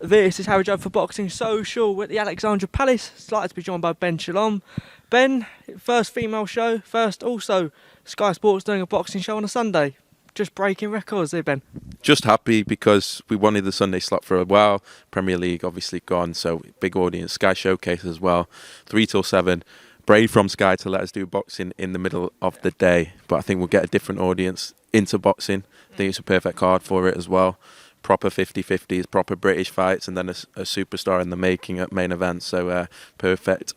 This is Harry Judd for Boxing Social. We're at the Alexandra Palace. Delighted to be joined by Ben Shalom. Ben, first female show, first also Sky Sports doing a boxing show on a Sunday. Just breaking records there, Ben. Just happy because we wanted the Sunday slot for a while. Premier League obviously gone, so big audience. Sky Showcase as well, 3 till 7. Brave from Sky to let us do boxing in the middle of the day. But I think we'll get a different audience into boxing. I think it's a perfect card for it as well. Proper 50-50s, proper British fights, and then a superstar in the making at main event. So perfect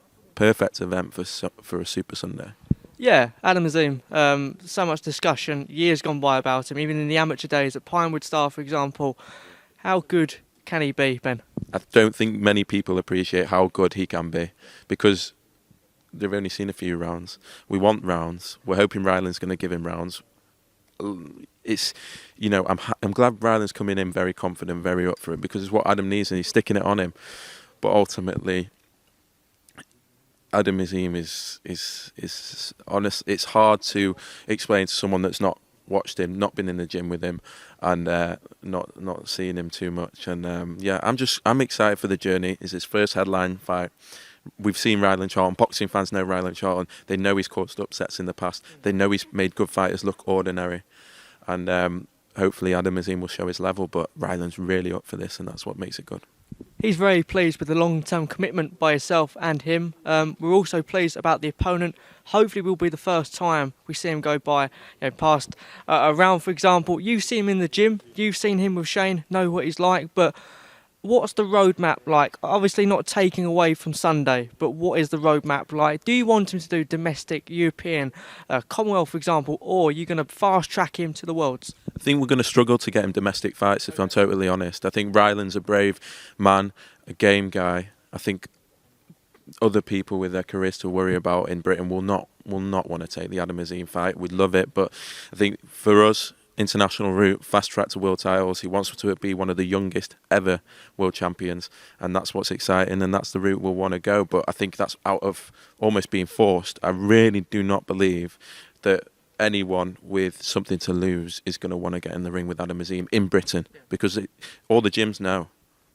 event for a Super Sunday. Yeah, Adam Azim. So much discussion, years gone by about him, even in the amateur days at Pinewood Star, for example. How good can he be, Ben? I don't think many people appreciate how good he can be because they've only seen a few rounds. We want rounds. We're hoping Rylan's going to give him rounds. It's, you know, I'm glad Rylan's coming in very confident, very up for it because it's what Adam needs and he's sticking it on him. But ultimately, Adam Azim is honest. It's hard to explain to someone that's not watched him, not been in the gym with him, and not seeing him too much. And I'm excited for the journey. It's his first headline fight. We've seen Rylan Charlton. Boxing fans know Rylan Charlton. They know he's caused upsets in the past. They know he's made good fighters look ordinary. And hopefully Adam Azim will show his level. But Rylan's really up for this, and that's what makes it good. He's very pleased with the long-term commitment by yourself and him. We're also pleased about the opponent. Hopefully will be the first time we see him go by, past a round, for example. You've seen him in the gym. You've seen him with Shane, know what he's like. But what's the roadmap like? Obviously not taking away from Sunday, but what is the roadmap like? Do you want him to do domestic, European, Commonwealth, for example, or are you going to fast-track him to the Worlds? I think we're going to struggle to get him domestic fights, if I'm totally honest. I think Rylan's a brave man, a game guy. I think other people with their careers to worry about in Britain will not want to take the Adam Azim fight. We'd love it, but I think for us, international route, fast track to world titles. He wants to be one of the youngest ever world champions, and that's what's exciting, and that's the route we'll want to go. But I think that's out of almost being forced. I really do not believe that anyone with something to lose is going to want to get in the ring with Adam Azim in Britain because all the gyms know.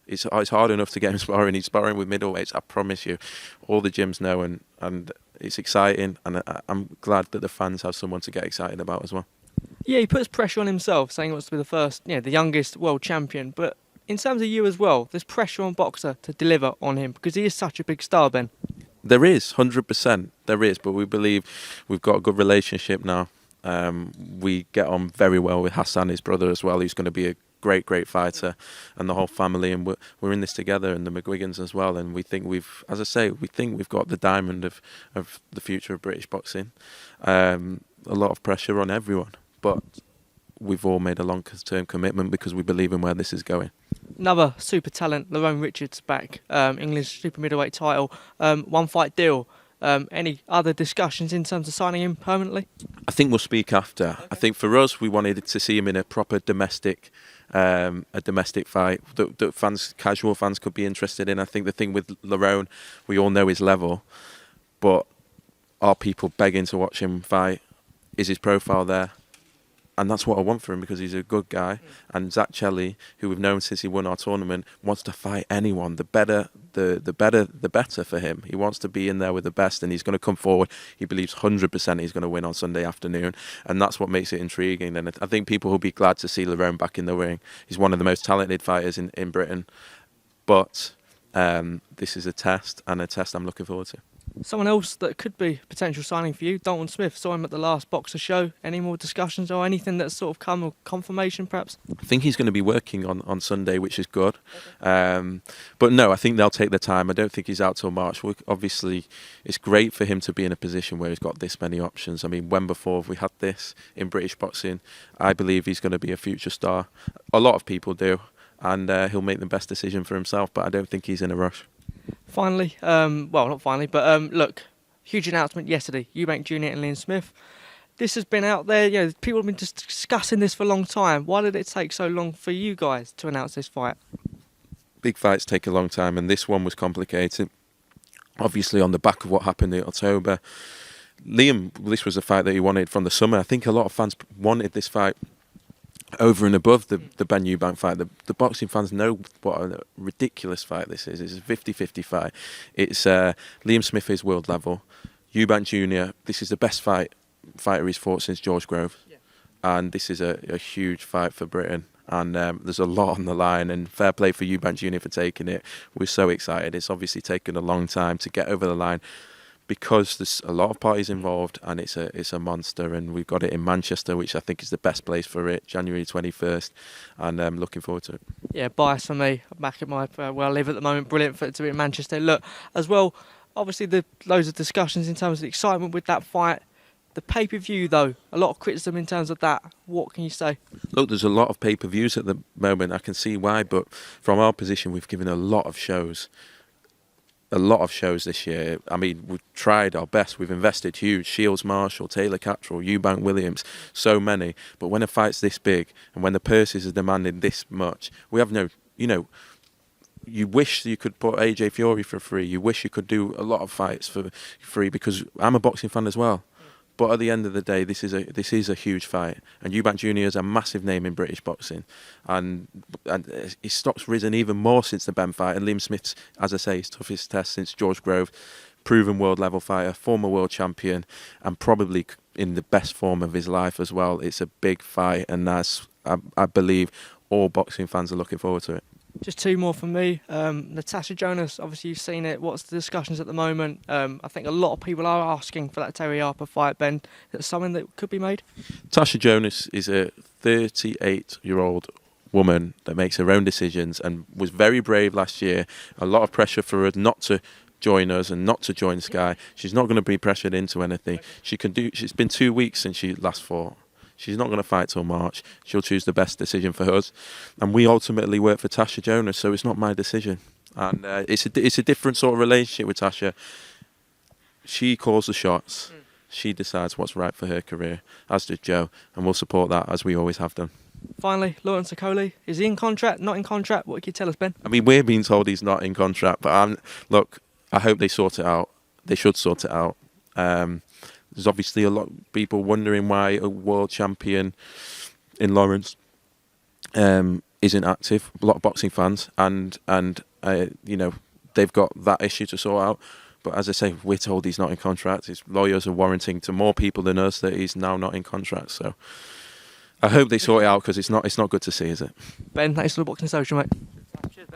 It's hard enough to get him sparring. He's sparring with middleweights, I promise you. All the gyms know, and it's exciting, and I'm glad that the fans have someone to get excited about as well. Yeah, he puts pressure on himself, saying he wants to be the first, the youngest world champion. But in terms of you as well, there's pressure on Boxer to deliver on him because he is such a big star, Ben. There is, 100%. There is, but we believe we've got a good relationship now. We get on very well with Hassan, his brother, as well. He's going to be a great fighter, and the whole family. And we're in this together, and the McGuigans as well. And we think we've got the diamond of the future of British boxing. A lot of pressure on everyone. But we've all made a long-term commitment because we believe in where this is going. Another super talent, Lerone Richards, back. English super middleweight title. One fight deal. Any other discussions in terms of signing him permanently? I think we'll speak after. Okay. I think for us, we wanted to see him in a proper domestic fight that casual fans could be interested in. I think the thing with Lerone, we all know his level, but are people begging to watch him fight? Is his profile there? And that's what I want for him because he's a good guy. And Zach Chelly, who we've known since he won our tournament, wants to fight anyone. The better for him. He wants to be in there with the best, and he's going to come forward. He believes 100% he's going to win on Sunday afternoon, and that's what makes it intriguing. And I think people will be glad to see Lerone back in the ring. He's one of the most talented fighters in Britain. But this is a test, and a test I'm looking forward to. Someone else that could be potential signing for you, Darwin Smith. Saw him at the last Boxer show. Any more discussions or anything that's sort of come, or confirmation perhaps? I think he's going to be working on Sunday, which is good. Okay. But no, I think they'll take their time. I don't think he's out till March. Obviously, it's great for him to be in a position where he's got this many options. I mean, when before have we had this in British boxing? I believe he's going to be a future star. A lot of people do, and he'll make the best decision for himself, but I don't think he's in a rush. Finally, not finally, but look, huge announcement yesterday. Eubank Jr. and Liam Smith. This has been out there. People have been just discussing this for a long time. Why did it take so long for you guys to announce this fight? Big fights take a long time, and this one was complicated. Obviously, on the back of what happened in October, Liam, this was a fight that he wanted from the summer. I think a lot of fans wanted this fight over and above the Ben Eubank fight. The boxing fans know what a ridiculous fight this is. It's a 50-50 fight. It's Liam Smith is world level. Eubank Jr., this is the best fighter he's fought since George Grove. Yeah. And this is a huge fight for Britain. And there's a lot on the line, and fair play for Eubank Jr. for taking it. We're so excited. It's obviously taken a long time to get over the line, because there's a lot of parties involved, and it's a monster, and we've got it in Manchester, which I think is the best place for it, January 21st, and I'm looking forward to it. Yeah, bias for me. I'm back at my where I live at the moment. Brilliant for it to be in Manchester. Look, as well, obviously the loads of discussions in terms of the excitement with that fight. The pay-per-view, though, a lot of criticism in terms of that. What can you say? Look, there's a lot of pay-per-views at the moment. I can see why, but from our position, we've given a lot of shows. A lot of shows this year. I mean, we've tried our best. We've invested huge. Shields Marshall, Taylor Cattrall, Eubank Williams, so many. But when a fight's this big, and when the purses are demanding this much, we have no, you wish you could put AJ Fury for free. You wish you could do a lot of fights for free, because I'm a boxing fan as well. But at the end of the day, this is a huge fight, and Eubank Jr. is a massive name in British boxing, and his stock's risen even more since the Ben fight. And Liam Smith's, as I say, his toughest test since George Grove, proven world level fighter, former world champion, and probably in the best form of his life as well. It's a big fight, and I believe all boxing fans are looking forward to it. Just two more from me. Natasha Jonas, obviously you've seen it. What's the discussions at the moment? I think a lot of people are asking for that Terry Harper fight, Ben. Is it something that could be made? Natasha Jonas is a 38-year-old woman that makes her own decisions and was very brave last year. A lot of pressure for her not to join us and not to join Sky. She's not going to be pressured into anything. She's been 2 weeks since she last fought. She's not going to fight till March. She'll choose the best decision for us. And we ultimately work for Tasha Jonas, so it's not my decision. And it's a different sort of relationship with Tasha. She calls the shots. She decides what's right for her career, as does Joe. And we'll support that, as we always have done. Finally, Lawrence Okolie. Is he in contract, not in contract? What can you tell us, Ben? I mean, we're being told he's not in contract, but look, I hope they sort it out. They should sort it out. There's obviously a lot of people wondering why a world champion in Lawrence isn't active. A lot of boxing fans, and they've got that issue to sort out. But as I say, we're told he's not in contract. His lawyers are warranting to more people than us that he's now not in contract. So I hope they sort it out, because it's not good to see, is it? Ben, thanks for the Boxing Social, mate. Cheers, Ben.